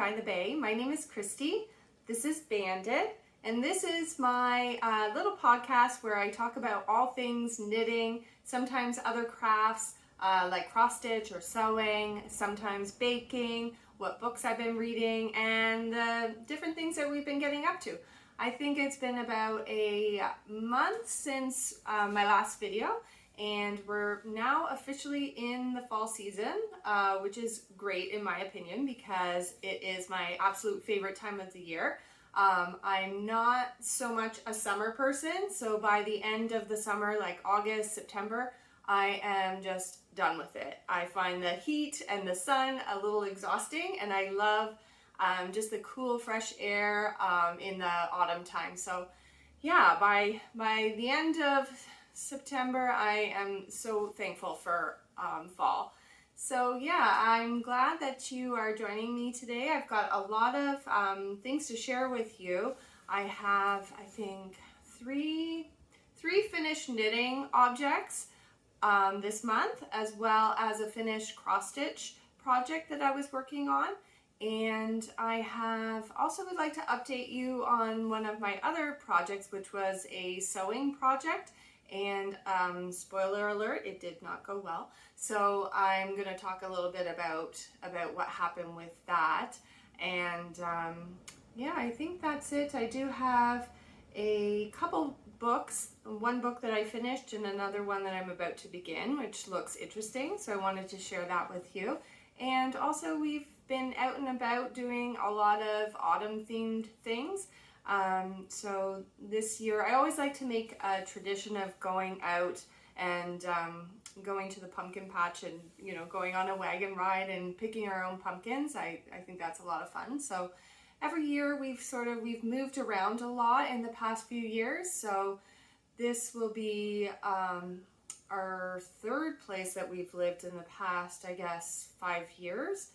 by the Bay. My name is Christy. This is Bandit, and this is my little podcast where I talk about all things knitting, sometimes other crafts like cross stitch or sewing, sometimes baking, what books I've been reading, and the different things that we've been getting up to. I think it's been about a month since my last video, and we're now officially in the fall season, which is great in my opinion because it is my absolute favorite time of the year. I'm not so much a summer person, so by the end of the summer, like August, September, I am just done with it. I find the heat and the sun a little exhausting, and I love just the cool, fresh air in the autumn time. So yeah, by the end of September, I am so thankful for fall. So yeah, I'm glad that you are joining me today. I've got a lot of things to share with you. I have, I think, three finished knitting objects this month, as well as a finished cross stitch project that I was working on. And I have also would like to update you on one of my other projects, which was a sewing project. And spoiler alert, it did not go well. So I'm going to talk a little bit about what happened with that. And yeah, I think that's it. I do have a couple books, one book that I finished and another one that I'm about to begin, which looks interesting. So I wanted to share that with you. And also we've been out and about doing a lot of autumn themed things. So this year, I always like to make a tradition of going out and going to the pumpkin patch and, you know, going on a wagon ride and picking our own pumpkins. I think that's a lot of fun. So every year we've moved around a lot in the past few years. So this will be our third place that we've lived in the past, I guess, 5 years.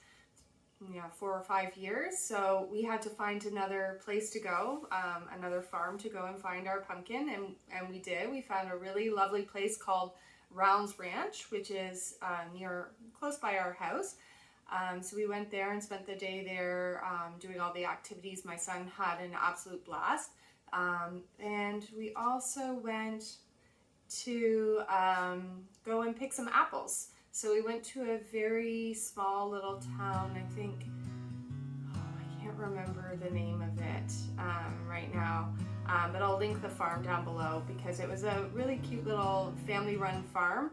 Yeah, 4 or 5 years. So we had to find another place to go, another farm to go and find our pumpkin, and we did. We found a really lovely place called Rounds Ranch, which is close by our house. So we went there and spent the day there doing all the activities. My son had an absolute blast. And we also went to go and pick some apples. So we went to a very small little town, I think, I can't remember the name of it right now, but I'll link the farm down below because it was a really cute little family-run farm.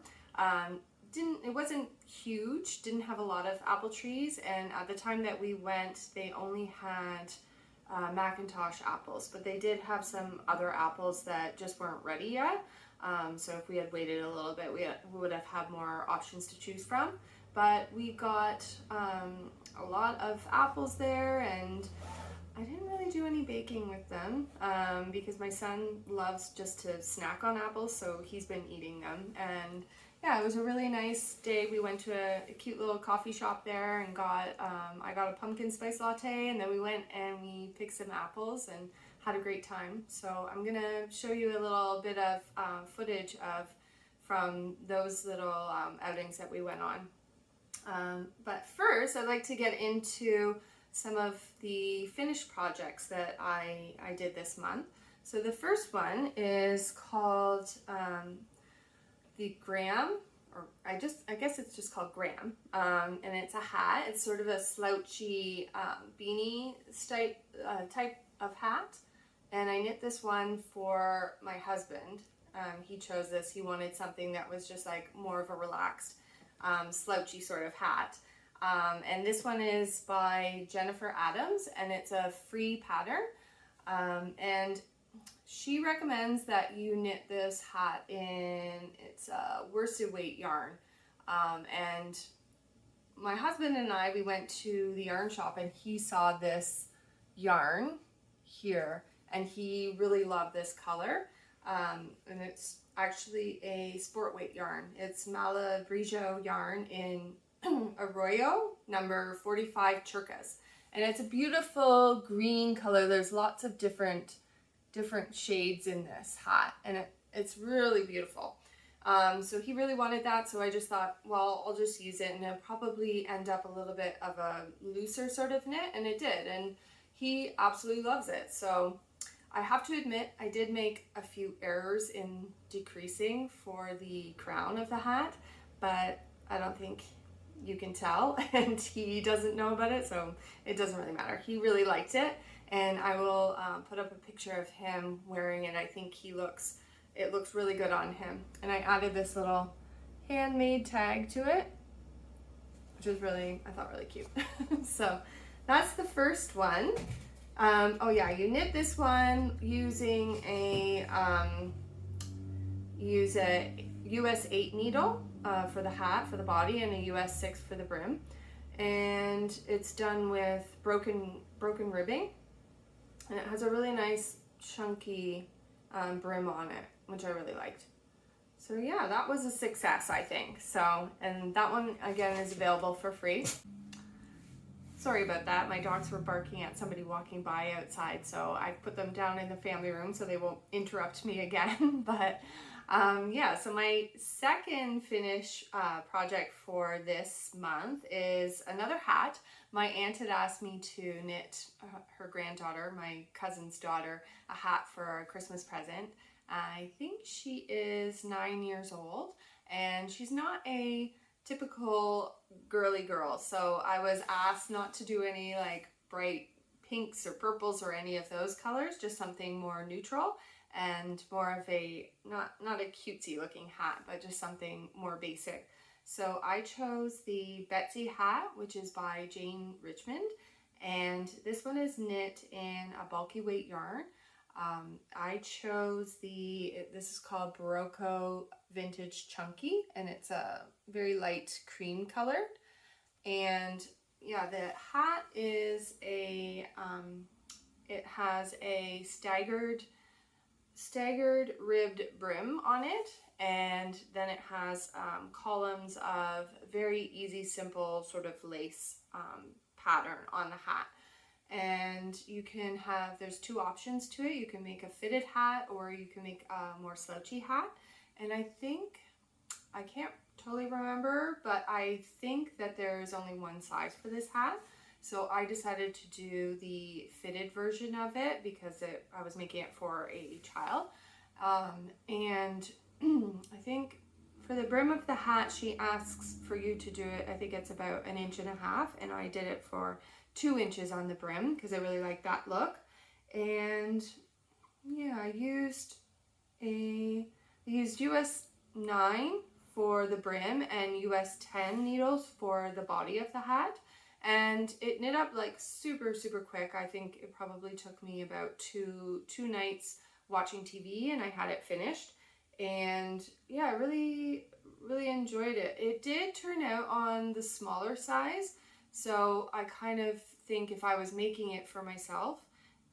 It wasn't huge, didn't have a lot of apple trees, and at the time that we went, they only had Macintosh apples, but they did have some other apples that just weren't ready yet. So if we had waited a little bit, we would have had more options to choose from. But we got a lot of apples there, and I didn't really do any baking with them because my son loves just to snack on apples, so he's been eating them. And yeah, it was a really nice day. We went to a cute little coffee shop there and I got a pumpkin spice latte, and then we went and we picked some apples and had a great time. So I'm gonna show you a little bit of footage from those little outings that we went on. But first, I'd like to get into some of the finished projects that I did this month. So the first one is called the Graham, or I guess it's just called Graham, and it's a hat. It's sort of a slouchy beanie type of hat. And I knit this one for my husband. He chose this. He wanted something that was just like more of a relaxed, slouchy sort of hat. And this one is by Jennifer Adams, and it's a free pattern. And she recommends that you knit this hat it's a worsted weight yarn. And my husband and I, we went to the yarn shop, and he saw this yarn here. And he really loved this color, and it's actually a sport weight yarn. It's Malabrigo yarn in Arroyo, number 45 Chircas. And it's a beautiful green color. There's lots of different shades in this hat, and it's really beautiful. So he really wanted that, so I just thought, well, I'll just use it and it'll probably end up a little bit of a looser sort of knit, and it did, and he absolutely loves it. So I have to admit, I did make a few errors in decreasing for the crown of the hat, but I don't think you can tell, and he doesn't know about it, so it doesn't really matter. He really liked it, and I will put up a picture of him wearing it. I think it looks really good on him. And I added this little handmade tag to it, which was I thought really cute. So that's the first one. Oh yeah, you knit this one using a US 8 needle for the hat, for the body, and a US 6 for the brim. And it's done with broken ribbing, and it has a really nice chunky brim on it, which I really liked. So yeah, that was a success, I think. So, and that one again is available for free. Sorry about that, my dogs were barking at somebody walking by outside, so I put them down in the family room so they won't interrupt me again. But yeah, so my second finish project for this month is another hat. My aunt had asked me to knit her granddaughter, my cousin's daughter, a hat for a Christmas present. I think she is 9 years old, and she's not a typical girly girl, so I was asked not to do any like bright pinks or purples or any of those colors, just something more neutral and more of a not a cutesy looking hat, but just something more basic. So I chose the Betsy hat, which is by Jane Richmond, and this one is knit in a bulky weight yarn. I chose this is called Berocco Vintage Chunky, and it's a very light cream color. And yeah, the hat is it has a staggered ribbed brim on it, and then it has columns of very easy, simple sort of lace pattern on the hat. And you can there's two options to it. You can make a fitted hat, or you can make a more slouchy hat. And I can't totally remember, but I think that there's only one size for this hat. So I decided to do the fitted version of it because I was making it for a child. And I think for the brim of the hat, she asks for you to do it, I think it's about 1.5 inches, and I did it for 2 inches on the brim because I really like that look. And yeah, I used US 9 for the brim and US 10 needles for the body of the hat, and it knit up like super quick. I think it probably took me about two nights watching TV and I had it finished. And yeah, I really enjoyed it. It did turn out on the smaller size, so I kind of think if I was making it for myself,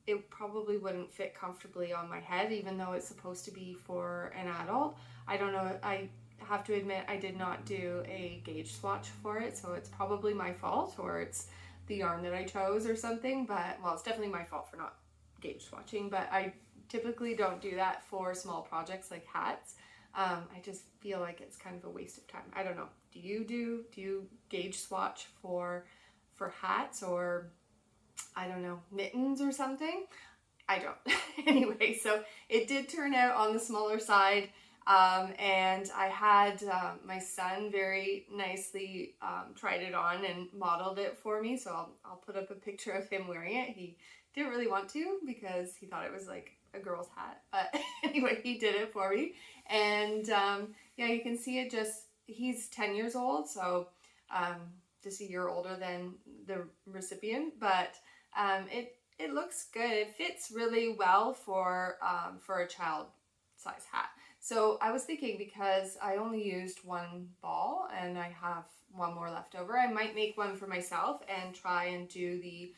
it probably wouldn't fit comfortably on my head, even though it's supposed to be for an adult. I don't know, I have to admit I did not do a gauge swatch for it, so it's probably my fault, or it's the yarn that I chose or something. But well, it's definitely my fault for not gauge swatching, but I typically don't do that for small projects like hats. I just feel like it's kind of a waste of time. I don't know. Do you gauge swatch for hats, or I don't know, mittens or something? I don't. Anyway, so it did turn out on the smaller side, and I had my son very nicely tried it on and modeled it for me, so I'll put up a picture of him wearing it. He didn't really want to because he thought it was like a girl's hat, but anyway, he did it for me. And yeah, you can see it he's 10 years old, so just a year older than the recipient, but it looks good. It fits really well for a child size hat. So I was thinking, because I only used one ball and I have one more left over, I might make one for myself and try and do the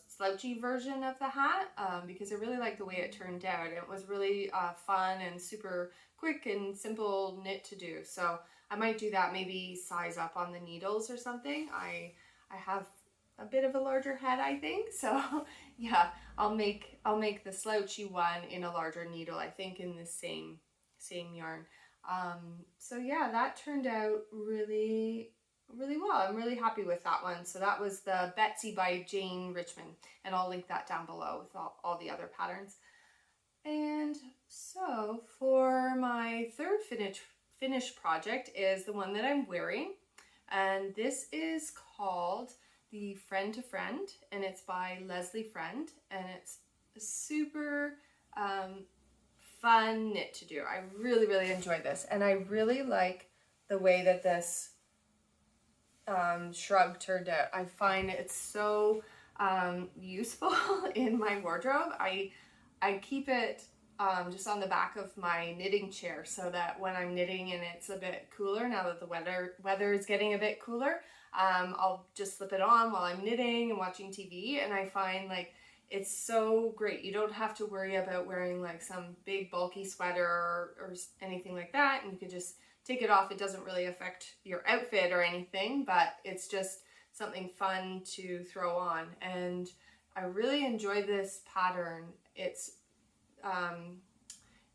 slouchy version of the hat, because I really like the way it turned out. It was really fun and super quick and simple knit to do. So I might do that, maybe size up on the needles or something. I have a bit of a larger head, I think, so yeah, I'll make the slouchy one in a larger needle, I think in the same yarn. So yeah, that turned out really well. I'm really happy with that one. So that was the Betsy by Jane Richmond, and I'll link that down below with all the other patterns. And so for my third finish project is the one that I'm wearing, and this is called the Friend to Friend, and it's by Leslie Friend, and it's a super fun knit to do. I really enjoy this, and I really like the way that this shrug turned out. I find it's so useful in my wardrobe. I keep it just on the back of my knitting chair so that when I'm knitting and it's a bit cooler, now that the weather is getting a bit cooler, I'll just slip it on while I'm knitting and watching TV, and I find like it's so great. You don't have to worry about wearing like some big bulky sweater or anything like that, and you can just take it off. It doesn't really affect your outfit or anything, but it's just something fun to throw on, and I really enjoy this pattern. It's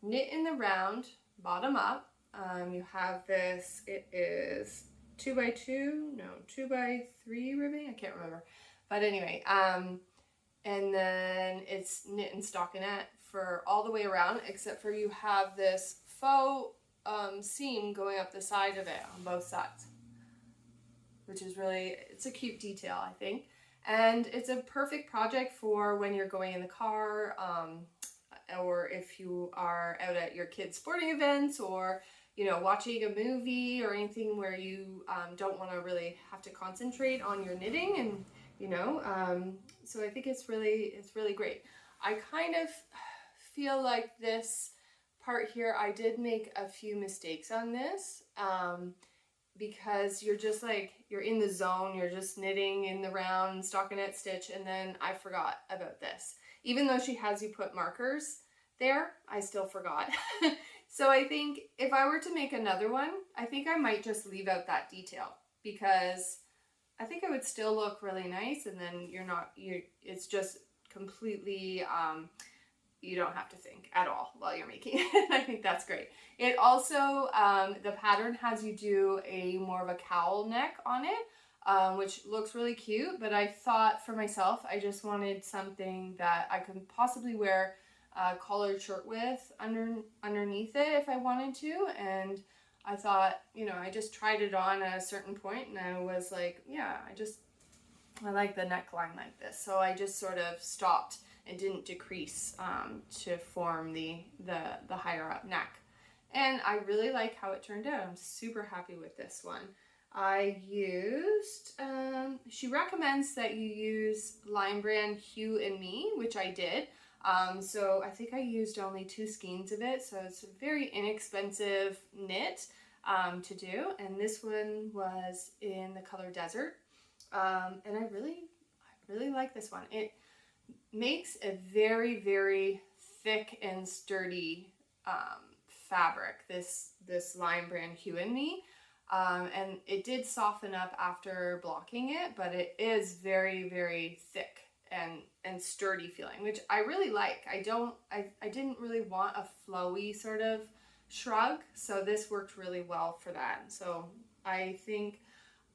knit in the round, bottom up. You have this, it is 2x2, no, 2x3 ribbing, I can't remember. But anyway, and then it's knit and stockinette for all the way around, except for you have this faux seam going up the side of it on both sides, which is really, it's a cute detail, I think. And it's a perfect project for when you're going in the car, or if you are out at your kids' sporting events, or you know, watching a movie or anything where you don't want to really have to concentrate on your knitting, and you know, so I think it's really great. I kind of feel like this part here, I did make a few mistakes on this, because you're just like, you're in the zone, you're just knitting in the round stockinette stitch, and then I forgot about this. Even though she has you put markers there, I still forgot. So I think if I were to make another one, I think I might just leave out that detail, because I think it would still look really nice, and then it's just completely, you don't have to think at all while you're making it. I think that's great. It also, the pattern has you do more of a cowl neck on it, which looks really cute, but I thought for myself, I just wanted something that I could possibly wear a collared shirt with underneath it if I wanted to, and I thought, you know, I just tried it on at a certain point, and I was like, yeah, I like the neckline like this, so I just sort of stopped and didn't decrease to form the higher up neck. And I really like how it turned out. I'm super happy with this one. I used, she recommends that you use Line Brand Hue and Me, which I did. So I think I used only 2 skeins of it, so it's a very inexpensive knit to do. And this one was in the color Desert. And I really like this one. It makes a very thick and sturdy fabric, this Line Brand Hue and Me, and it did soften up after blocking it, but it is very thick and sturdy feeling, which I really like. I didn't really want a flowy sort of shrug, so this worked really well for that. So I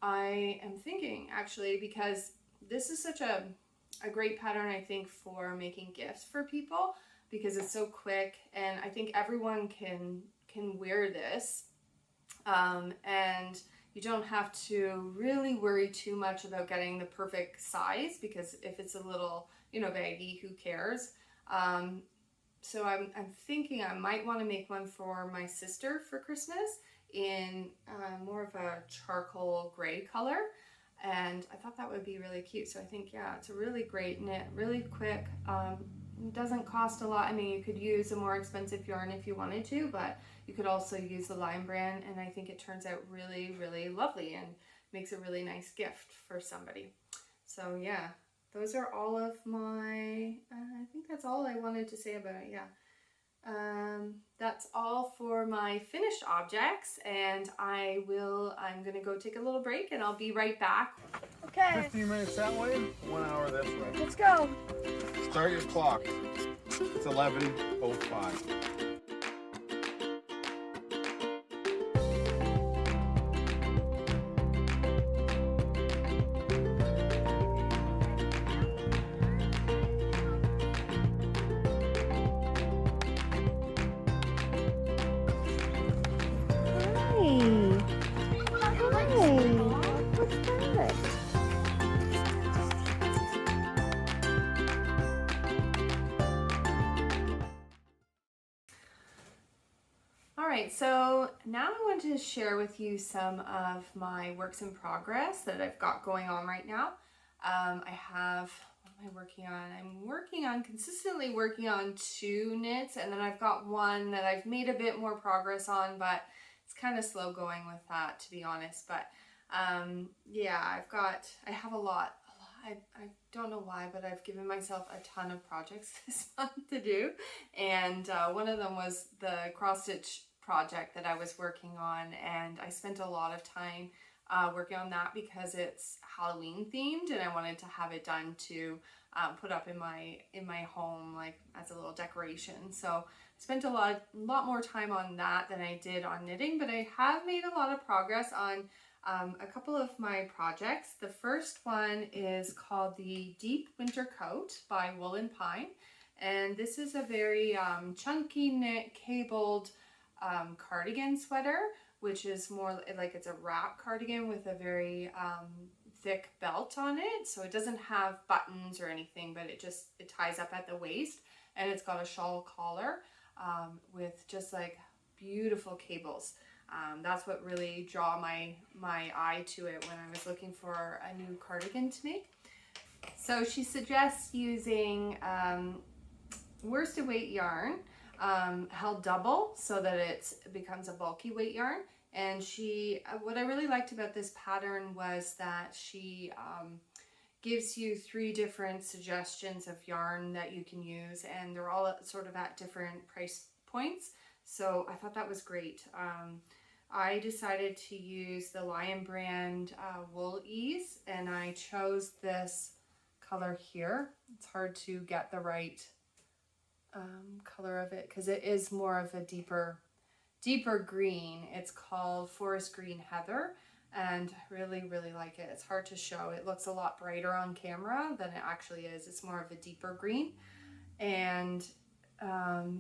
am thinking actually, because this is such a great pattern, I think, for making gifts for people, because it's so quick, and I think everyone can wear this, and you don't have to really worry too much about getting the perfect size, because if it's a little, you know, baggy, who cares? So I'm thinking I might want to make one for my sister for Christmas in more of a charcoal gray color. And I thought that would be really cute. So I think, yeah, it's a really great knit, really quick. It doesn't cost a lot. I mean, you could use a more expensive yarn if you wanted to, but you could also use the Line Brand, and I think it turns out really lovely and makes a really nice gift for somebody. So yeah, those are all of my, I think that's all I wanted to say about it, yeah. That's all for my finished objects, and I'm gonna go take a little break, and I'll be right back. Okay. 15 minutes that way, 1 hour this way. Let's go. Start your clock. It's 11:05. All right, so now I want to share with you some of my works in progress that I've got going on right now. I have, what am I working on? I'm consistently working on 2 knits, and then I've got one that I've made a bit more progress on, but it's kind of slow going with that, to be honest. But yeah, I have a lot. I don't know why, but I've given myself a ton of projects this month to do. And one of them was the cross stitch project that I was working on. And I spent a lot of time working on that because it's Halloween themed and I wanted to have it done to put up in my home, like as a little decoration. So I spent a lot more time on that than I did on knitting, but I have made a lot of progress on a couple of my projects. The first one is called the Deep Winter Coat by Wool & Pine, and this is a very chunky knit cabled cardigan sweater, which is more like it's a wrap cardigan with a very thick belt on it, so it doesn't have buttons or anything, but it ties up at the waist, and it's got a shawl collar with just like beautiful cables. That's what really drew my eye to it when I was looking for a new cardigan to make. So she suggests using worsted weight yarn held double so that it becomes a bulky weight yarn. And what I really liked about this pattern was that she gives you 3 different suggestions of yarn that you can use, and they're all sort of at different price points. So I thought that was great. I decided to use the Lion brand Wool Ease, and I chose this color here. It's hard to get the right color of it because it is more of a deeper green. It's called Forest Green Heather, and I really like it. It's hard to show. It looks a lot brighter on camera than it actually is. It's more of a deeper green. And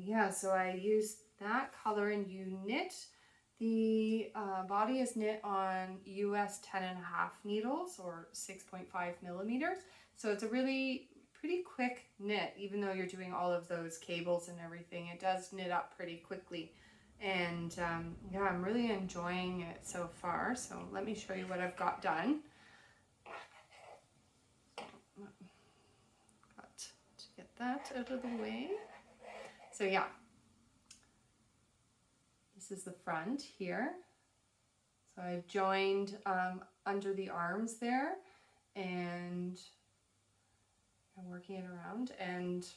yeah, so I used that color, and you knit. The body is knit on US 10.5 needles or 6.5 millimeters. So it's a really pretty quick knit, even though you're doing all of those cables and everything. It does knit up pretty quickly. And yeah, I'm really enjoying it so far. So let me show you what I've got done. Got to get that out of the way. So yeah. This is the front here. So I've joined under the arms there, and I'm working it around, and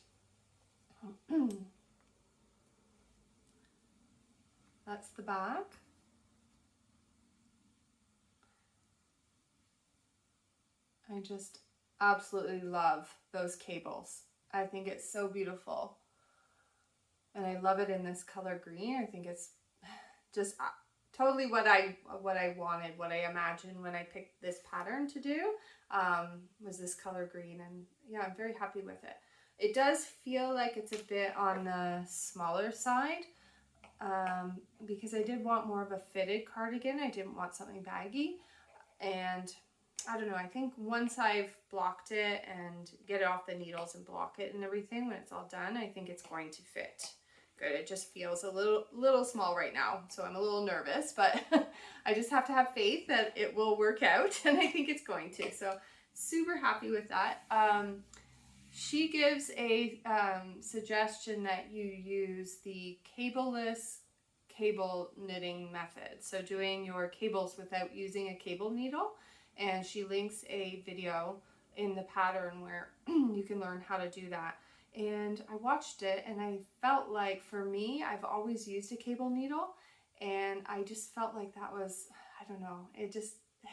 that's the back. I just absolutely love those cables. I think it's so beautiful. And I love it in this color green. I think it's just totally what I wanted, what I imagined when I picked this pattern to do, was this color green, and yeah, I'm very happy with it. It does feel like it's a bit on the smaller side, because I did want more of a fitted cardigan. I didn't want something baggy, and I don't know, I think once I've blocked it and get it off the needles and block it and everything, when it's all done, I think it's going to fit good. It just feels a little small right now, so I'm a little nervous, but I just have to have faith that it will work out, and I think it's going to. So super happy with that. She gives a suggestion that you use the cableless cable knitting method, so doing your cables without using a cable needle, and she links a video in the pattern where you can learn how to do that. And I watched it, and I felt like, for me, I've always used a cable needle, and I just felt like that was, I don't know, it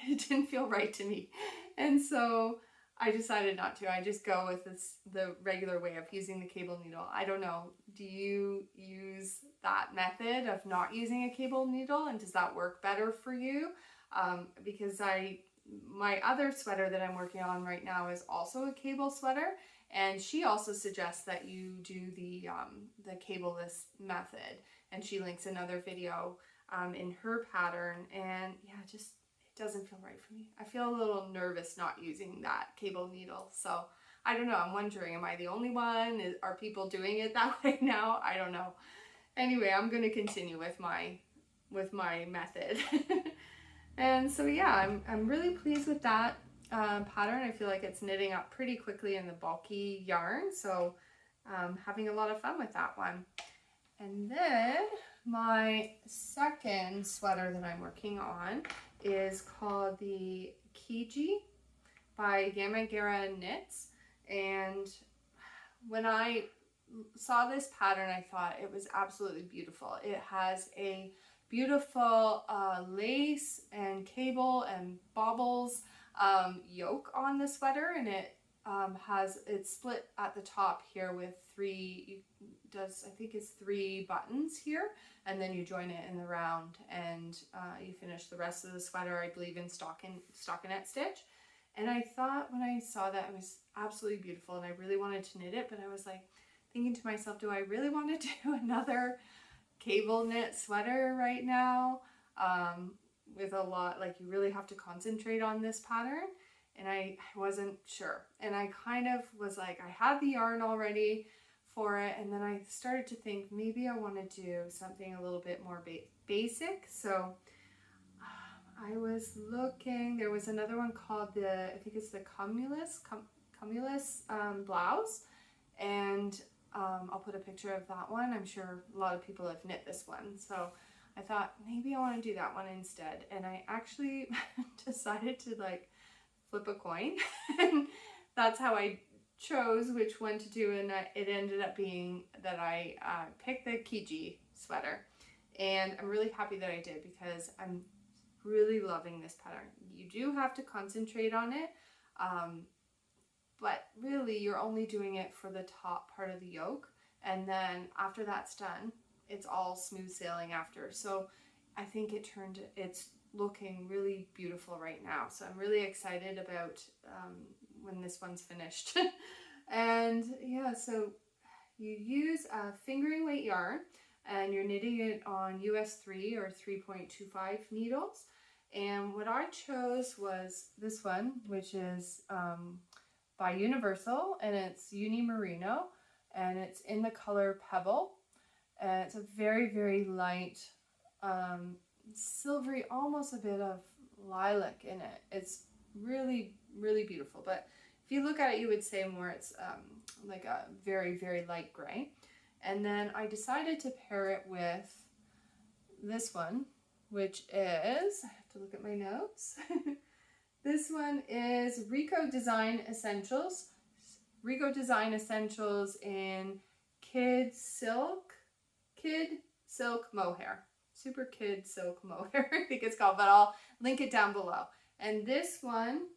didn't feel right to me. And so I decided not to. I just go with the regular way of using the cable needle. I don't know, do you use that method of not using a cable needle, and does that work better for you? Because my other sweater that I'm working on right now is also a cable sweater, and she also suggests that you do the cableless method, and she links another video in her pattern, and yeah, it doesn't feel right for me. I feel a little nervous not using that cable needle, so I don't know. I'm wondering, am I the only one? Are people doing it that way now? I don't know. Anyway, I'm going to continue with my method. And so yeah, I'm really pleased with that pattern. I feel like it's knitting up pretty quickly in the bulky yarn, so having a lot of fun with that one. And then my second sweater that I'm working on is called the Kigi by Yamagara Knits. And when I saw this pattern, I thought it was absolutely beautiful. It has a beautiful lace and cable and baubles yoke on the sweater, and it's split at the top here with I think it's 3 buttons here, and then you join it in the round, and you finish the rest of the sweater, I believe, in stockinette stitch. And I thought when I saw that, it was absolutely beautiful, and I really wanted to knit it, but I was like thinking to myself, do I really want to do another cable knit sweater right now? With a lot, like, you really have to concentrate on this pattern, and I wasn't sure. And I kind of was like, I had the yarn already for it, and then I started to think maybe I want to do something a little bit more basic. So I was looking, there was another one called I think it's the Cumulus blouse, and I'll put a picture of that one. I'm sure a lot of people have knit this one, so I thought maybe I want to do that one instead. And I actually decided to like flip a coin, and that's how I chose which one to do, and it ended up being that I picked the Kigi sweater, and I'm really happy that I did, because I'm really loving this pattern. You do have to concentrate on it, but really you're only doing it for the top part of the yoke, and then after that's done, it's all smooth sailing after. So I think it's looking really beautiful right now, so I'm really excited about when this one's finished. And yeah, so you use a fingering weight yarn, and you're knitting it on US 3 or 3.25 needles. And what I chose was this one, which is by Universal, and it's Uni Merino, and it's in the color Pebble, and it's a very, very light silvery, almost a bit of lilac in it. It's really, really beautiful, but if you look at it, you would say more it's like a very, very light gray. And then I decided to pair it with this one, which is, I have to look at my notes. This one is Rico Design Essentials in Kid Silk Mohair. Super Kid Silk Mohair, I think it's called, but I'll link it down below. And this one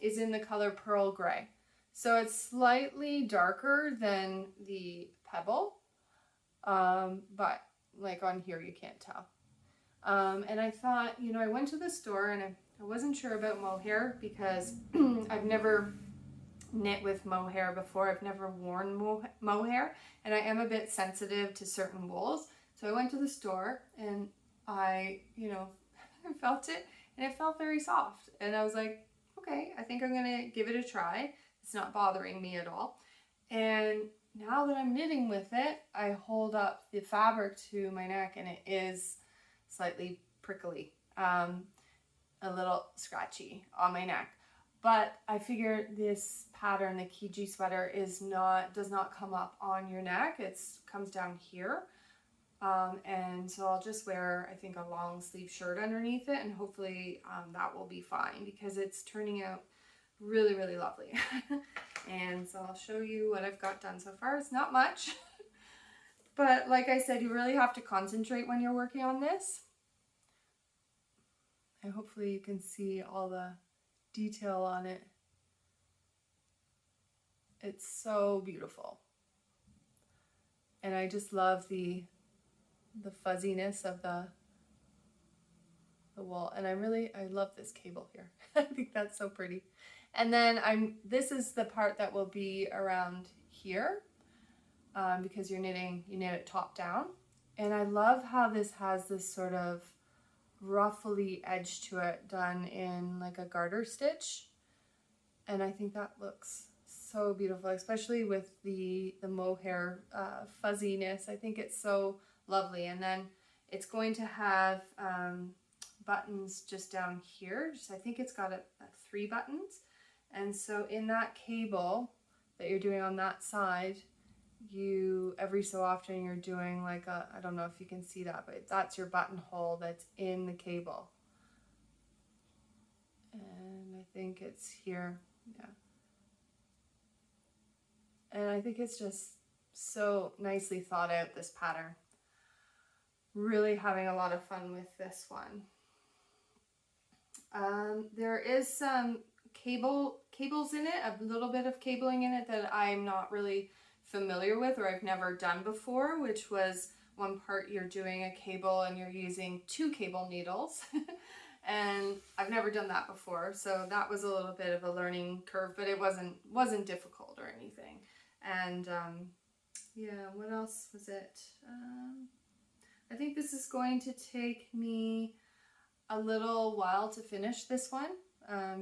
is in the color Pearl Gray. So it's slightly darker than the Pebble, but like on here you can't tell. And I thought, I went to the store, and I wasn't sure about mohair, because I've never knit with mohair before. I've never worn mohair, and I am a bit sensitive to certain wools. So I went to the store, and I felt it, and it felt very soft. And I was like, okay, I think I'm going to give it a try. It's not bothering me at all. And now that I'm knitting with it, I hold up the fabric to my neck, and it is slightly prickly, a little scratchy on my neck. But I figure this pattern, the Kigi sweater, does not come up on your neck. It comes down here. And so I'll just wear, I think, a long sleeve shirt underneath it, and hopefully that will be fine, because it's turning out really, really lovely. And so I'll show you what I've got done so far. It's not much, but like I said, you really have to concentrate when you're working on this. And hopefully you can see all the detail on it. It's so beautiful. And I just love the fuzziness of the wool, and I love this cable here. I think that's so pretty. And then this is the part that will be around here, because you knit it top down, and I love how this has this sort of ruffly edge to it, done in like a garter stitch, and I think that looks so beautiful, especially with the mohair fuzziness. I think it's so lovely. And then it's going to have buttons just down here. I think it's got 3 buttons. And so in that cable that you're doing on that side, you every so often you're doing like a, I don't know if you can see that, but that's your buttonhole that's in the cable. And I think it's here, yeah. And I think it's just so nicely thought out, this pattern. Really having a lot of fun with this one. There is some cables in it, a little bit of cabling in it that I'm not really familiar with or I've never done before, which was one part you're doing a cable and you're using 2 cable needles. And I've never done that before, so that was a little bit of a learning curve, but it wasn't difficult or anything. And yeah, what else was it? I think this is going to take me a little while to finish this one,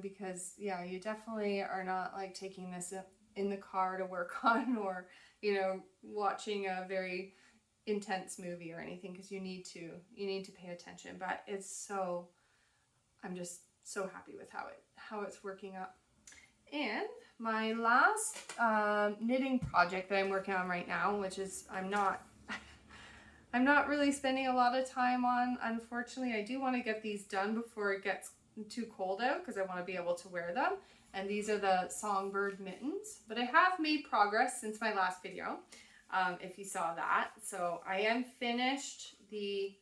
because yeah, you definitely are not like taking this in the car to work on, or you know, watching a very intense movie or anything, because you need to pay attention. But I'm just so happy with how it's working up. And my last knitting project that I'm working on right now, which is I'm not really spending a lot of time on, unfortunately. I do want to get these done before it gets too cold out, because I want to be able to wear them. And these are the Songbird mittens. But I have made progress since my last video, if you saw that. So I am finished the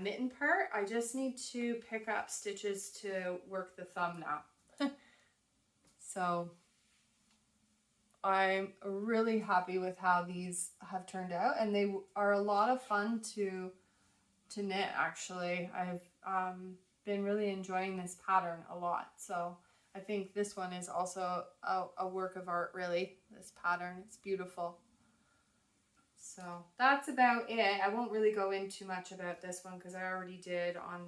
mitten part. I just need to pick up stitches to work the thumb now. So I'm really happy with how these have turned out, and they are a lot of fun to knit, actually. I've been really enjoying this pattern a lot. So I think this one is also a work of art, really, this pattern. It's beautiful. So that's about it. I won't really go into much about this one because I already did on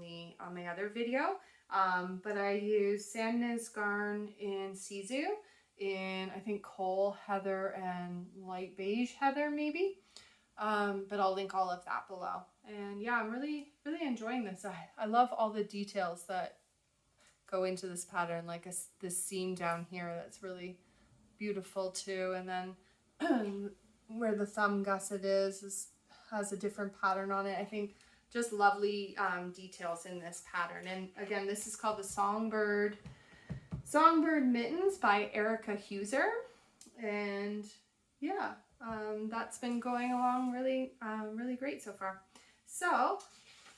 my other video. But I use Sandnes Garn in Sisu, in I think coal heather and light beige heather maybe. But I'll link all of that below. And yeah, I'm really enjoying this. I love all the details that go into this pattern, like this seam down here that's really beautiful too. And then where the thumb gusset has a different pattern on it. I think just lovely details in this pattern. And again, this is called the Songbird Mittens by Heusser. And yeah, that's been going along really great so far. So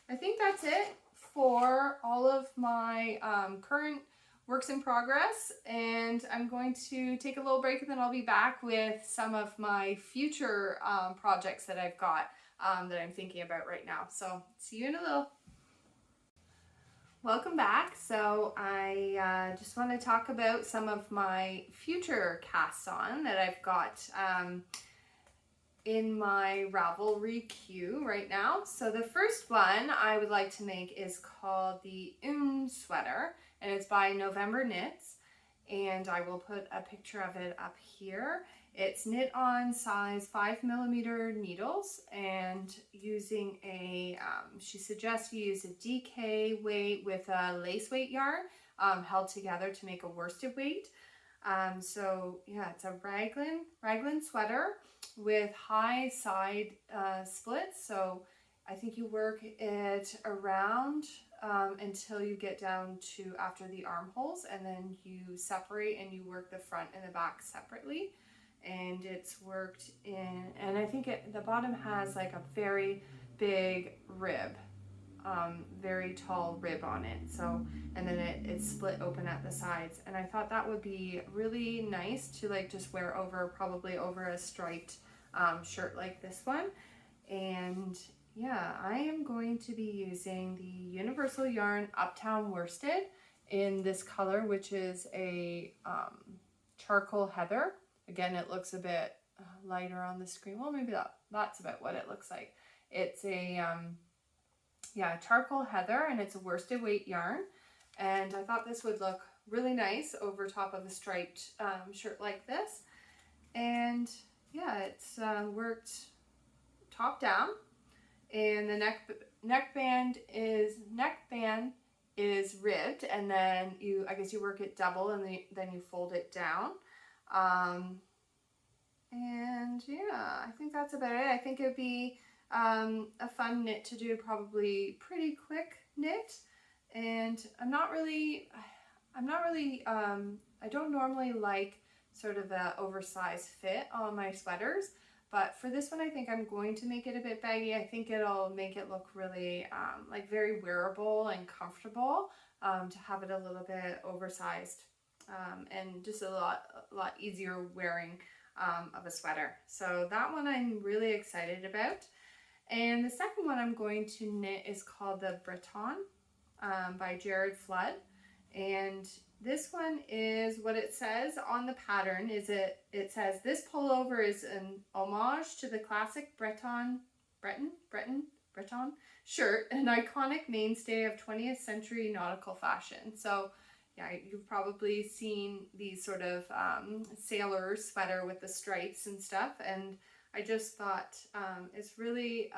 I think that's it for all of my current works in progress, and I'm going to take a little break, and then I'll be back with some of my future projects that I've got that I'm thinking about right now. So see you in a little. Welcome back. So I just want to talk about some of my future casts on that I've got in my Ravelry queue right now. So the first one I would like to make is called the sweater, and it's by November Knits, and I will put a picture of it up here. It's knit on size 5mm needles, and using a, she suggests you use a DK weight with a lace weight yarn held together to make a worsted weight. So yeah, it's a raglan sweater with high side splits. So I think you work it around until you get down to after the armholes, and then you separate and you work the front and the back separately. And it's worked in, and I think the bottom has like a very big rib, very tall rib on it. So, and then it's split open at the sides. And I thought that would be really nice to like just wear probably over a striped shirt like this one. And yeah, I am going to be using the Universal Yarn Uptown Worsted in this color, which is a charcoal heather. Again, it looks a bit lighter on the screen. Well, maybe that's about what it looks like. It's a charcoal heather, and it's a worsted weight yarn. And I thought this would look really nice over top of a striped shirt like this. And yeah, it's worked top down. and the neckband is ribbed, and then I guess you work it double, and then you fold it down. And yeah, I think that's about it. I think it would be a fun knit to do, probably pretty quick knit. And I don't normally like sort of the oversized fit on my sweaters, but for this one I think I'm going to make it a bit baggy. I think it'll make it look really like very wearable and comfortable, to have it a little bit oversized, and just a lot easier wearing of a sweater. So that one I'm really excited about. And the second one I'm going to knit is called the Breton by Jared Flood. And this one is what it says on the pattern is it says this pullover is an homage to the classic Breton shirt, an iconic mainstay of 20th century nautical fashion. So yeah, you've probably seen these sort of sailor sweater with the stripes and stuff, and I just thought it's really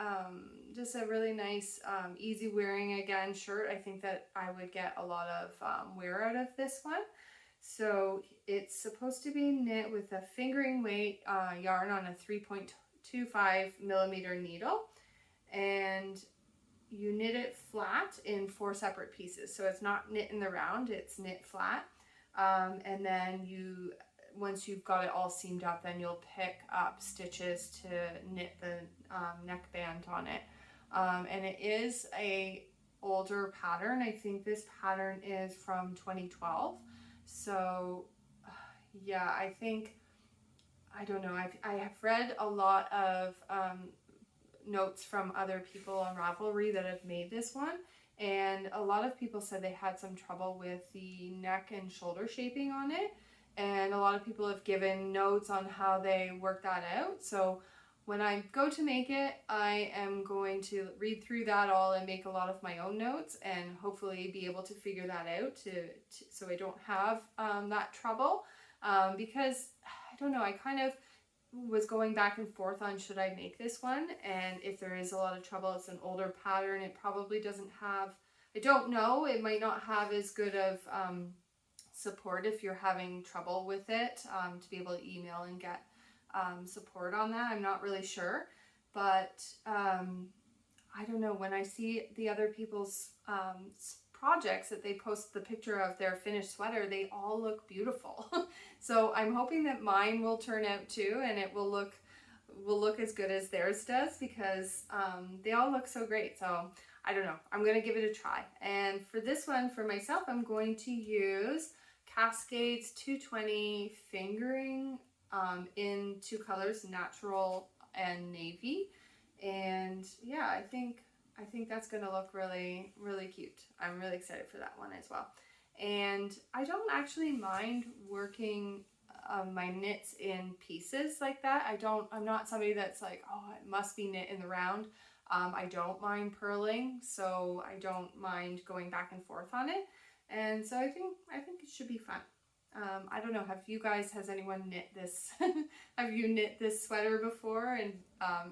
just a really nice, easy wearing again shirt. I think that I would get a lot of wear out of this one. So it's supposed to be knit with a fingering weight yarn on a 3.25 millimeter needle, and you knit it flat in 4 separate pieces. So it's not knit in the round, it's knit flat. And then once you've got it all seamed up, then you'll pick up stitches to knit the neckband on it. And it is a older pattern. I think this pattern is from 2012. So yeah, I don't know, I have read a lot of notes from other people on Ravelry that have made this one, and a lot of people said they had some trouble with the neck and shoulder shaping on it, and a lot of people have given notes on how they work that out. So when I go to make it, I am going to read through that all and make a lot of my own notes, and hopefully be able to figure that out so I don't have that trouble, because I don't know, I kind of was going back and forth on should I make this one, and if there is a lot of trouble, it's an older pattern, it probably doesn't have, I don't know, it might not have as good of support if you're having trouble with it, to be able to email and get support on that. I'm not really sure, but I don't know, when I see the other people's projects that they post the picture of their finished sweater, they all look beautiful. So I'm hoping that mine will turn out too, and it will look as good as theirs does, because they all look so great. So I don't know, I'm going to give it a try. And for this one, for myself, I'm going to use Cascades 220 fingering in 2 colors, natural and navy. And yeah, I think that's going to look really, really cute. I'm really excited for that one as well. And I don't actually mind working my knits in pieces like that. I'm not somebody that's like, oh, it must be knit in the round. I don't mind purling, so I don't mind going back and forth on it. And so I think it should be fun. I don't know, has anyone knit this? Have you knit this sweater before? And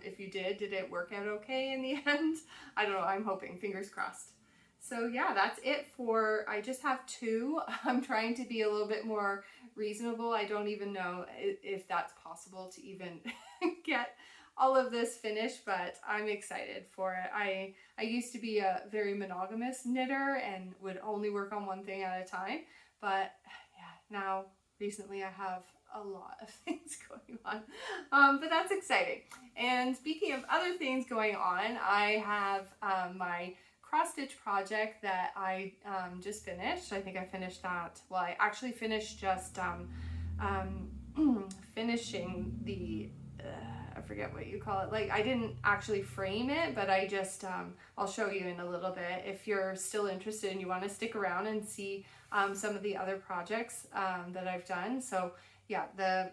if you did it work out okay in the end? I don't know, I'm hoping, fingers crossed. So yeah, that's it for, I just have 2. I'm trying to be a little bit more reasonable. I don't even know if that's possible to even get all of this finished, but I'm excited for it. I used to be a very monogamous knitter and would only work on one thing at a time, but yeah, now recently I have a lot of things going on, but that's exciting. And speaking of other things going on, I have my cross stitch project that I just finished. I think I finished that, well, I actually finished just finishing the I forget what you call it, like I didn't actually frame it, but I just I'll show you in a little bit if you're still interested and you want to stick around and see some of the other projects that I've done. So yeah,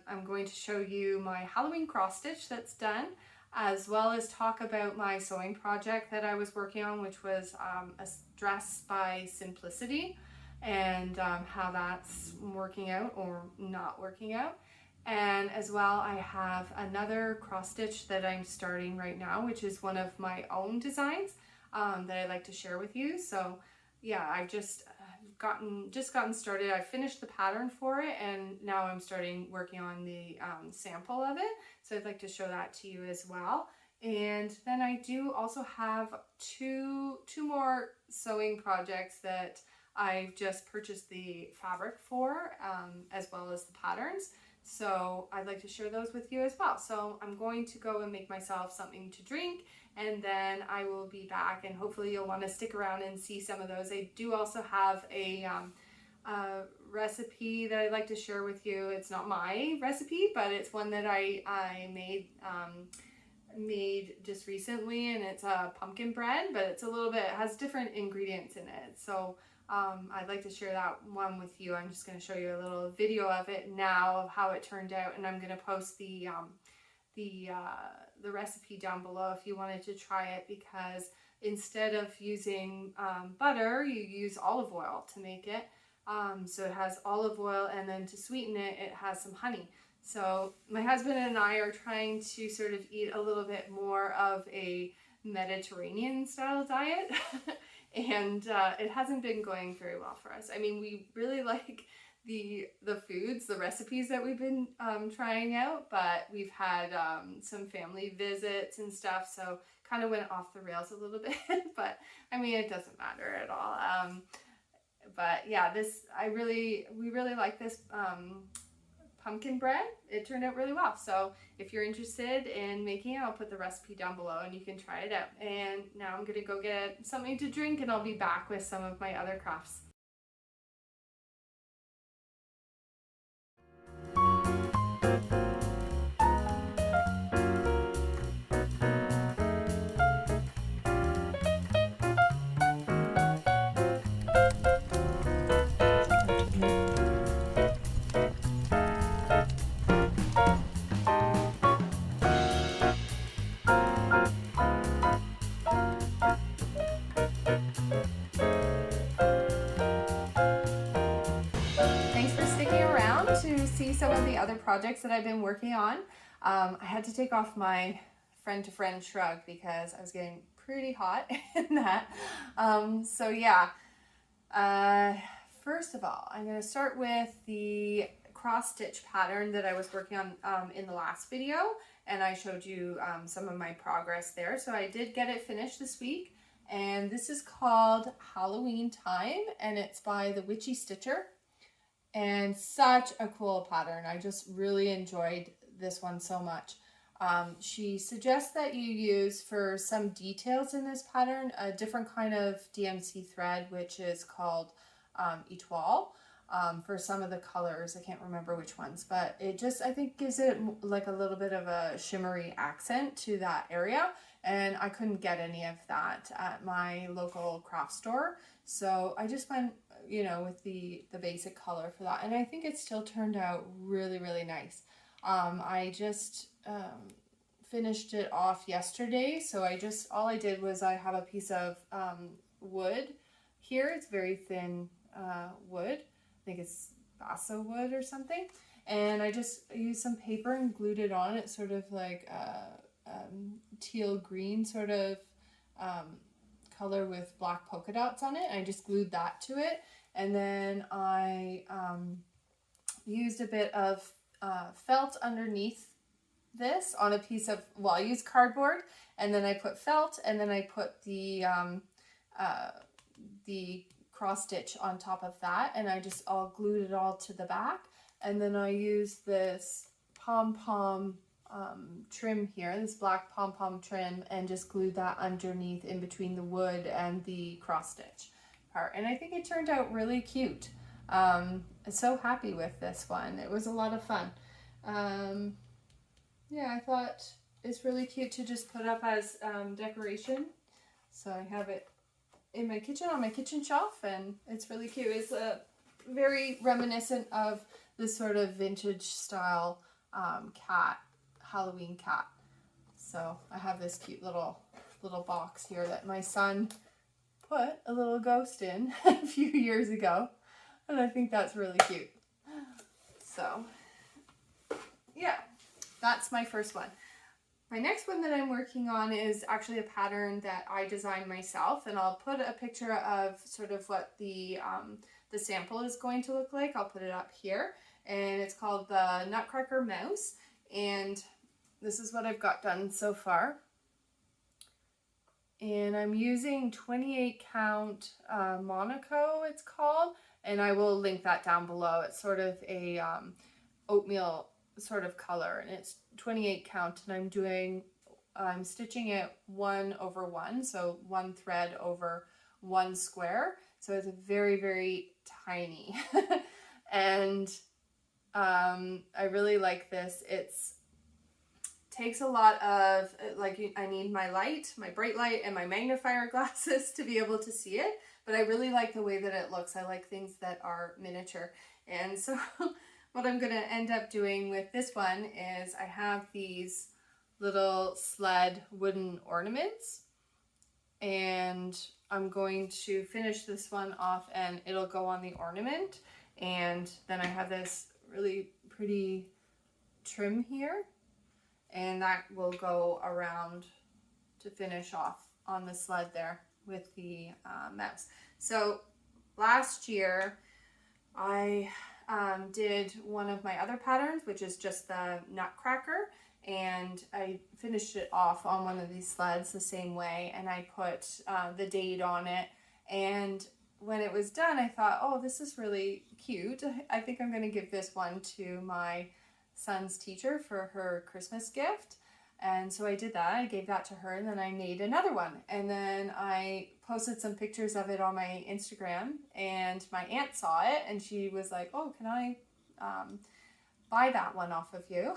I'm going to show you my Halloween cross stitch that's done, as well as talk about my sewing project that I was working on, which was a dress by Simplicity, and how that's working out or not working out. And as well, I have another cross stitch that I'm starting right now, which is one of my own designs that I'd like to share with you. So yeah, I've just gotten started. I finished the pattern for it, and now I'm working on the sample of it. So I'd like to show that to you as well. And then I do also have two more sewing projects that I've just purchased the fabric for, as well as the patterns. So I'd like to share those with you as well. So I'm going to go and make myself something to drink, and then I will be back, and hopefully you'll want to stick around and see some of those. I do also have a recipe that I'd like to share with you. It's not my recipe, but it's one that I made just recently, and it's a pumpkin bread, but it's it has different ingredients in it. So I'd like to share that one with you. I'm just going to show you a little video of it now of how it turned out, and I'm going to post the recipe down below if you wanted to try it, because instead of using butter, you use olive oil to make it. So it has olive oil, and then to sweeten it, it has some honey. So my husband and I are trying to sort of eat a little bit more of a Mediterranean style diet. And it hasn't been going very well for us. I mean, we really like the foods, the recipes that we've been trying out, but we've had some family visits and stuff, so kind of went off the rails a little bit. But I mean, it doesn't matter at all. But yeah, we really like this pumpkin bread. It turned out really well. So if you're interested in making it, I'll put the recipe down below and you can try it out. And now I'm gonna go get something to drink, and I'll be back with some of my other crafts. Thanks for sticking around to see some of the other projects that I've been working on. I had to take off my friend-to-friend shrug because I was getting pretty hot in that. So yeah, first of all, I'm going to start with the cross-stitch pattern that I was working on in the last video, and I showed you some of my progress there. So I did get it finished this week, and this is called Halloween Time, and it's by the Witchy Stitcher. And such a cool pattern. I just really enjoyed this one so much. She suggests that you use, for some details in this pattern, a different kind of DMC thread, which is called Etoile. For some of the colors, I can't remember which ones, but it just, I think, gives it like a little bit of a shimmery accent to that area. And I couldn't get any of that at my local craft store. So I just went, you know, with the basic color for that. And I think it still turned out really, really nice. I just finished it off yesterday. So all I did was I have a piece of wood here. It's very thin wood. I think it's balsa wood or something. And I just used some paper and glued it on. It's sort of like teal green sort of color with black polka dots on it. I just glued that to it. And then I used a bit of felt underneath this on a piece of, well, I used cardboard, and then I put felt, and then I put the cross stitch on top of that, and I just all glued it all to the back. And then I used this pom-pom trim here, this black pom-pom trim, and just glued that underneath in between the wood and the cross stitch part. And I think it turned out really cute. I'm so happy with this one. It was a lot of fun. Yeah, I thought it's really cute to just put up as decoration. So I have it in my kitchen, on my kitchen shelf, and it's really cute. It's very reminiscent of this sort of vintage style Halloween cat. So I have this cute little box here that my son put a little ghost in a few years ago, and I think that's really cute. So that's my first one. My next one that I'm working on is actually a pattern that I designed myself, and I'll put a picture of sort of what the sample is going to look like. I'll put it up here, and it's called the Nutcracker Mouse, and this is what I've got done so far. And I'm using 28 count Monaco, it's called, and I will link that down below. It's sort of a oatmeal sort of color, and it's 28 count, and I'm stitching it 1 over 1, so 1 thread over 1 square, so it's very, very tiny. And I really like this. It's takes a lot of, like, I need my bright light and my magnifier glasses to be able to see it, but I really like the way that it looks. I like things that are miniature. And so what I'm going to end up doing with this one is I have these little sled wooden ornaments, and I'm going to finish this one off and it'll go on the ornament. And then I have this really pretty trim here, and that will go around to finish off on the sled there with the mouse. So last year I did one of my other patterns, which is just the Nutcracker, and I finished it off on one of these sleds the same way, and I put the date on it. And when it was done, I thought, oh, this is really cute. I think I'm going to give this one to my son's teacher for her Christmas gift. And so I did that. I gave that to her, and then I made another one, and then I posted some pictures of it on my Instagram, and my aunt saw it and she was like, oh, can I buy that one off of you?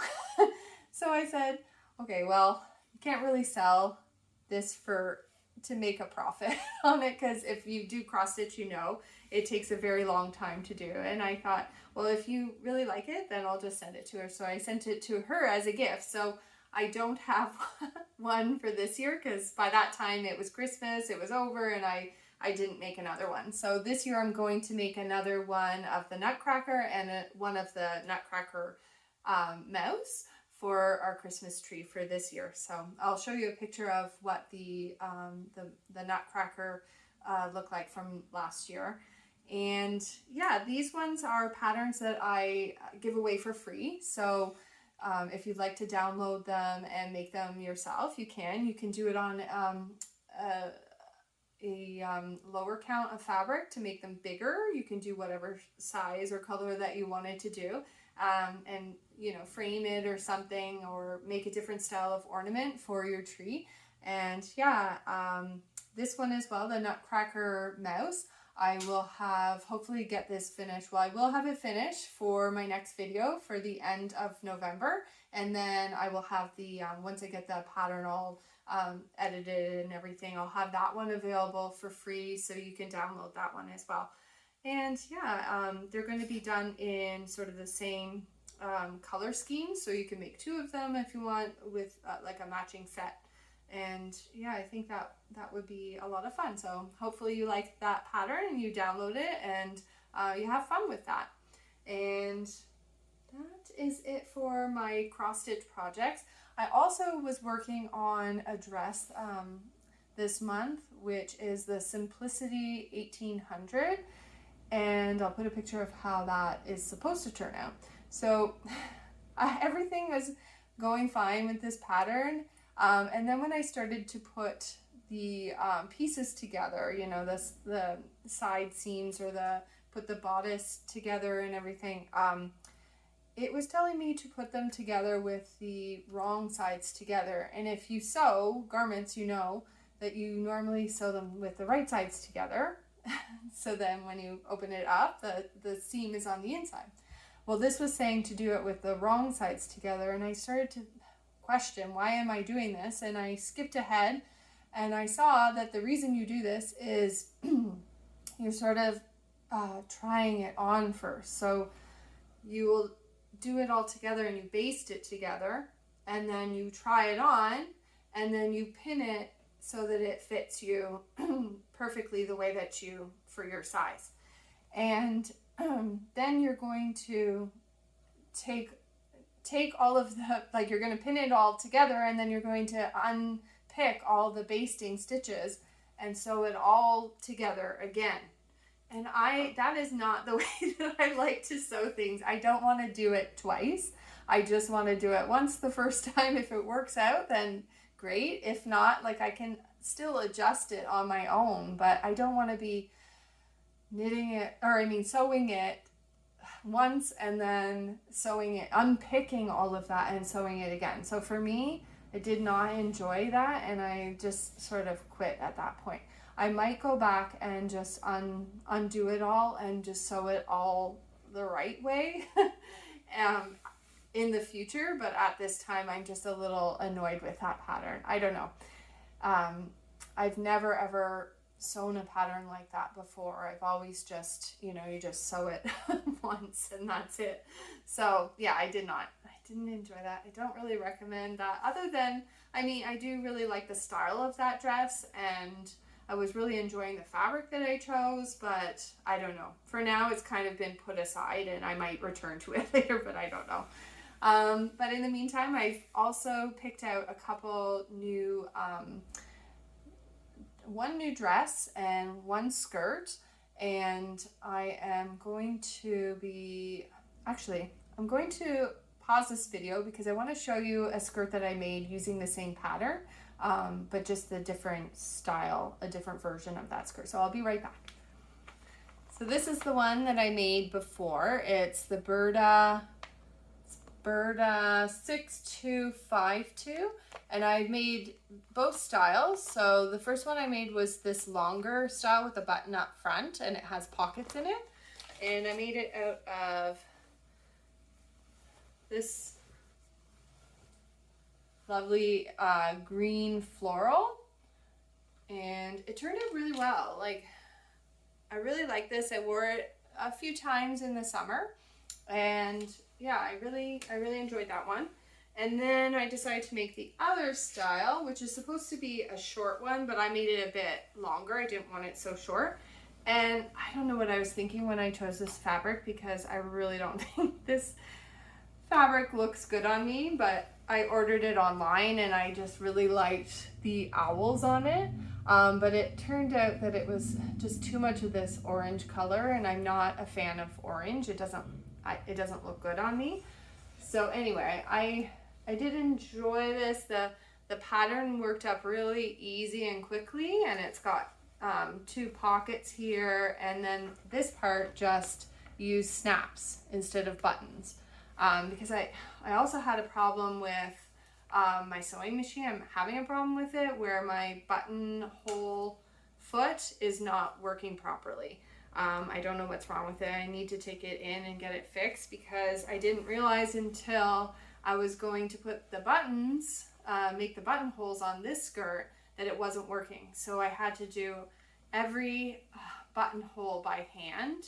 So I said, okay, well, you can't really sell this to make a profit on it, because if you do cross stitch, it takes a very long time to do. And I thought, well, if you really like it, then I'll just send it to her. So I sent it to her as a gift. So I don't have one for this year, because by that time it was Christmas, it was over, and I didn't make another one. So this year I'm going to make another one of the Nutcracker and one of the Nutcracker mouse for our Christmas tree for this year. So I'll show you a picture of what the Nutcracker looked like from last year. And yeah, these ones are patterns that I give away for free. So if you'd like to download them and make them yourself, you can. You can do it on a lower count of fabric to make them bigger. You can do whatever size or color that you wanted to do, and frame it or something, or make a different style of ornament for your tree. And yeah, this one as well, the Nutcracker mouse, I will hopefully get this finished. Well, I will have it finished for my next video for the end of November. And then I will have once I get the pattern all edited and everything, I'll have that one available for free, so you can download that one as well. And yeah, they're going to be done in sort of the same color scheme, so you can make 2 of them if you want, with like a matching set. And yeah, I think that would be a lot of fun. So hopefully you like that pattern and you download it, and you have fun with that. And that is it for my cross stitch projects. I also was working on a dress this month, which is the Simplicity 1800, and I'll put a picture of how that is supposed to turn out. So everything was going fine with this pattern. And then when I started to put the pieces together, the side seams, or put the bodice together and everything, it was telling me to put them together with the wrong sides together. And if you sew garments, you know that you normally sew them with the right sides together. So then when you open it up, the seam is on the inside. Well, this was saying to do it with the wrong sides together, and I started to question, why am I doing this? And I skipped ahead, and I saw that the reason you do this is you're sort of trying it on first. So you will do it all together and you baste it together, and then you try it on, and then you pin it so that it fits you perfectly the way that for your size. And then you're going to take take all of the, like you're going to pin it all together, and then you're going to unpick all the basting stitches and sew it all together again. And that is not the way that I like to sew things. I don't want to do it twice. I just want to do it once the first time. If it works out, then great. If not, like I can still adjust it on my own, but I don't want to be sewing it once and then sewing it, unpicking all of that and sewing it again. So for me, I did not enjoy that, and I just sort of quit at that point. I might go back and just undo it all and just sew it all the right way in the future, but at this time I'm just a little annoyed with that pattern. I don't know. I've never ever sewn a pattern like that before. I've always just, you just sew it once and that's it. So yeah, I didn't enjoy that. I don't really recommend that, other than, I do really like the style of that dress, and I was really enjoying the fabric that I chose, but I don't know. For now, it's kind of been put aside, and I might return to it later, but I don't know. But in the meantime, I've also picked out a couple new, one new dress and one skirt, and I am going to I'm going to pause this video because I want to show you a skirt that I made using the same pattern, but just the different style, a different version of that skirt. So I'll be right back. So this is the one that I made before. It's the Berta 6252, and I made both styles. So the first one I made was this longer style with a button up front, and it has pockets in it, and I made it out of this lovely green floral, and it turned out really well. Like, I really like this. I wore it a few times in the summer, and yeah, I really enjoyed that one. And then I decided to make the other style, which is supposed to be a short one, but I made it a bit longer. I didn't want it so short. And I don't know what I was thinking when I chose this fabric, because I really don't think this fabric looks good on me, but I ordered it online and I just really liked the owls on it. But it turned out that it was just too much of this orange color, and I'm not a fan of orange. It doesn't look good on me. So anyway, I did enjoy this. The pattern worked up really easy and quickly, and it's got two pockets here, and then this part just used snaps instead of buttons, because I also had a problem with my sewing machine. I'm having a problem with it where my buttonhole foot is not working properly. I don't know what's wrong with it. I need to take it in and get it fixed, because I didn't realize until I was going to put the buttons, make the buttonholes on this skirt, that it wasn't working. So I had to do every buttonhole by hand,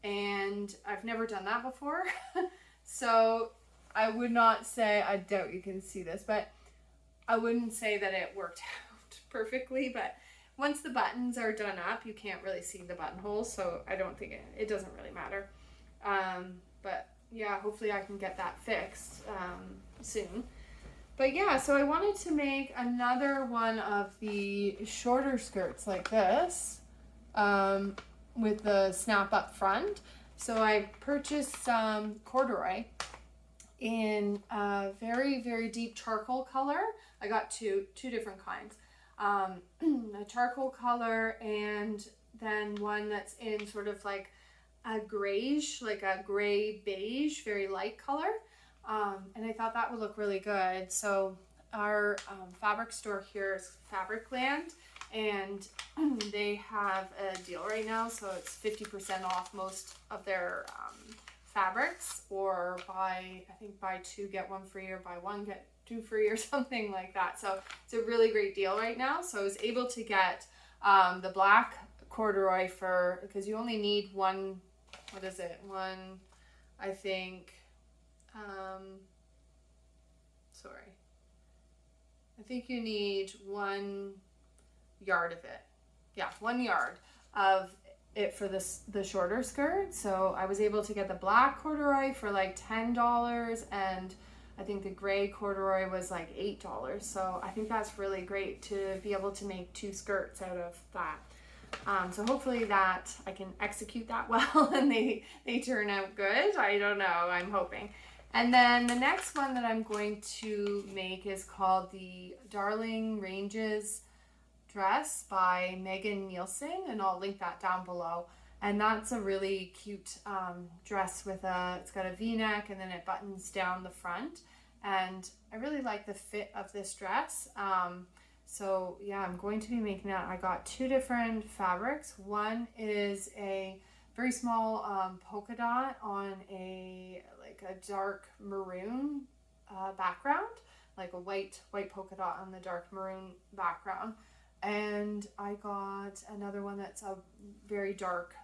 and I've never done that before. So I would not say, I doubt you can see this, but I wouldn't say that it worked out perfectly, but once the buttons are done up, you can't really see the buttonholes, so I don't think it doesn't really matter. But yeah, hopefully I can get that fixed soon. But yeah, so I wanted to make another one of the shorter skirts like this, with the snap up front. So I purchased some corduroy in a very, very deep charcoal color. I got two different kinds. A charcoal color, and then one that's in sort of like a grayish, like a gray beige, very light color. And I thought that would look really good. So our fabric store here is Fabricland, and they have a deal right now. So it's 50% off most of their fabrics, or buy two get one free, or buy one get two free, or something like that. So it's a really great deal right now. So I was able to get the black corduroy because you only need one, I think you need 1 yard of it. Yeah, 1 yard of it for the shorter skirt. So I was able to get the black corduroy for like $10, and I think the gray corduroy was like $8. So I think that's really great to be able to make 2 skirts out of that. So hopefully that I can execute that well and they turn out good. I don't know, I'm hoping. And then the next one that I'm going to make is called the Darling Ranges dress by Megan Nielsen, and I'll link that down below. And that's a really cute dress with it's got a V-neck and then it buttons down the front. And I really like the fit of this dress. So yeah, I'm going to be making that. I got 2 different fabrics. One is a very small polka dot on a dark maroon background, like a white polka dot on the dark maroon background. And I got another one that's a very dark,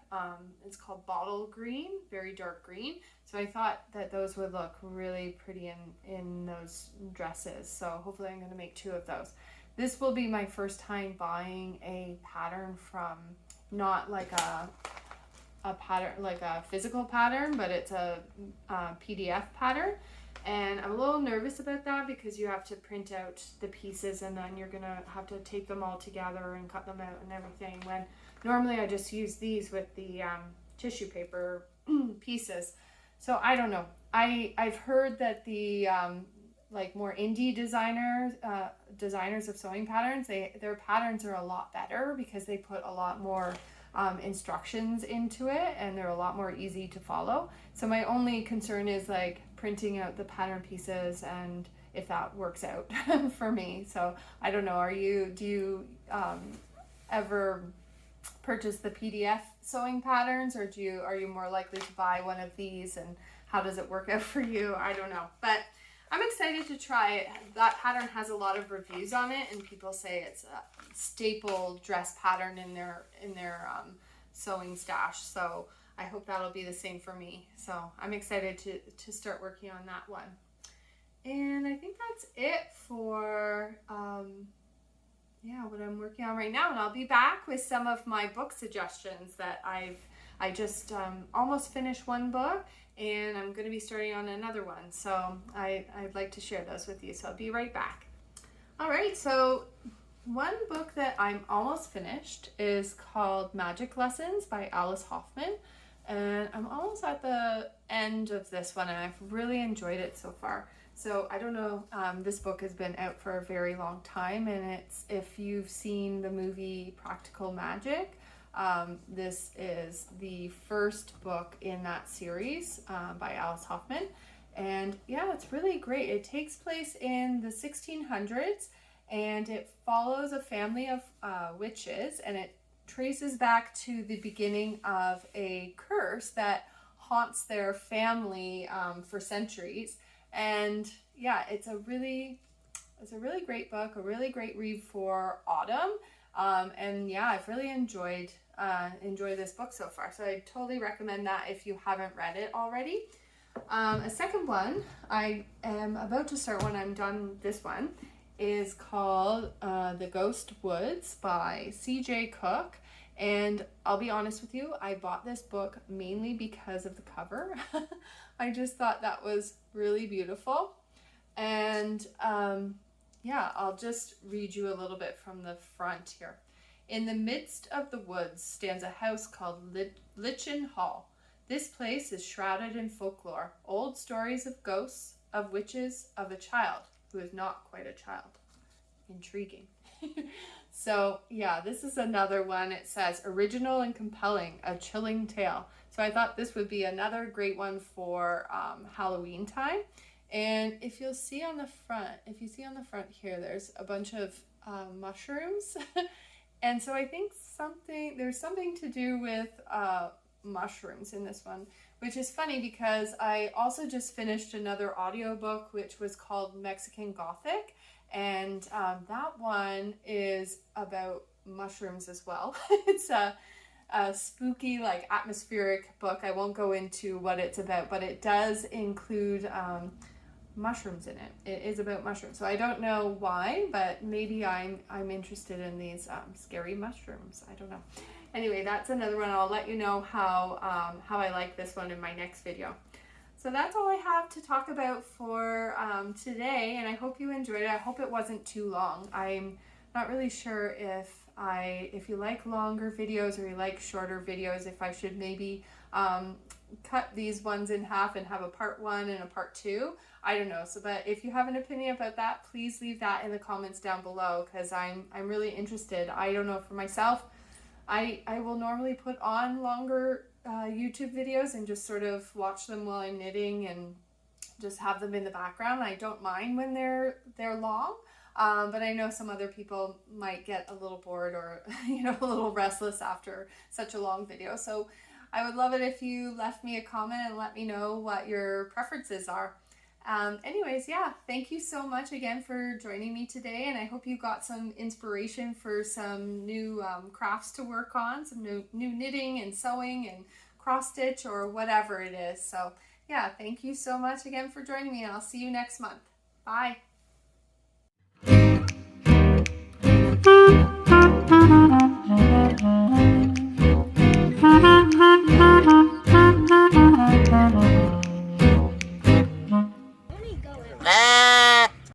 it's called bottle green, very dark green. So I thought that those would look really pretty in those dresses. So hopefully I'm going to make 2 of those. This will be my first time buying a pattern from, not like a pattern, like a physical pattern, but it's a PDF pattern. And I'm a little nervous about that because you have to print out the pieces and then you're gonna have to tape them all together and cut them out and everything, when normally I just use these with the tissue paper pieces. So I don't know. I've heard that the like more indie designers of sewing patterns, their patterns are a lot better because they put a lot more instructions into it and they're a lot more easy to follow. So my only concern is like printing out the pattern pieces and if that works out for me. So I don't know, do you ever purchase the PDF sewing patterns, or are you more likely to buy one of these, and how does it work out for you? I don't know, but I'm excited to try it. That pattern has a lot of reviews on it, and people say it's a staple dress pattern in their sewing stash. So I hope that'll be the same for me. So I'm excited to start working on that one. And I think that's it for what I'm working on right now. And I'll be back with some of my book suggestions that I just almost finished one book, and I'm going to be starting on another one. So I'd like to share those with you. So I'll be right back. All right, so one book that I'm almost finished is called Magic Lessons by Alice Hoffman. And I'm almost at the end of this one, and I've really enjoyed it so far. So I don't know, this book has been out for a very long time, and if you've seen the movie Practical Magic, this is the first book in that series by Alice Hoffman. And yeah, it's really great. It takes place in the 1600s, and it follows a family of witches, and it traces back to the beginning of a curse that haunts their family for centuries. And yeah, it's a really great book, a really great read for autumn. And yeah, I've really enjoyed this book so far. So I totally recommend that if you haven't read it already. A second one, I am about to start when I'm done this one, is called The Ghost Woods by C.J. Cook. And I'll be honest with you, I bought this book mainly because of the cover. I just thought that was really beautiful. And I'll just read you a little bit from the front here. In the midst of the woods stands a house called Lichen Hall. This place is shrouded in folklore, old stories of ghosts, of witches, of a child who is not quite a child. Intriguing. So yeah, this is another one. It says original and compelling, a chilling tale. So I thought this would be another great one for Halloween time. And if you see on the front here, there's a bunch of mushrooms. And so I think there's something to do with mushrooms in this one, which is funny because I also just finished another audiobook which was called Mexican Gothic, and that one is about mushrooms as well. It's a spooky, like, atmospheric book. I won't go into what it's about, but it does include mushrooms in it. It is about mushrooms. So I don't know why, but maybe I'm interested in these scary mushrooms. I don't know. Anyway, that's another one. I'll let you know how I like this one in my next video. So that's all I have to talk about for today, and I hope you enjoyed it. I hope it wasn't too long. I'm not really sure if you like longer videos or you like shorter videos, if I should maybe cut these ones in half and have a part 1 and a part 2. I don't know. So, but if you have an opinion about that, please leave that in the comments down below, because I'm really interested. I don't know, for myself, I will normally put on longer YouTube videos and just sort of watch them while I'm knitting and just have them in the background. I don't mind when they're long. But I know some other people might get a little bored or, a little restless after such a long video. So I would love it if you left me a comment and let me know what your preferences are. Anyways, yeah, thank you so much again for joining me today, and I hope you got some inspiration for some new crafts to work on, some new knitting and sewing and cross stitch or whatever it is. So yeah, thank you so much again for joining me, and I'll see you next month. Bye.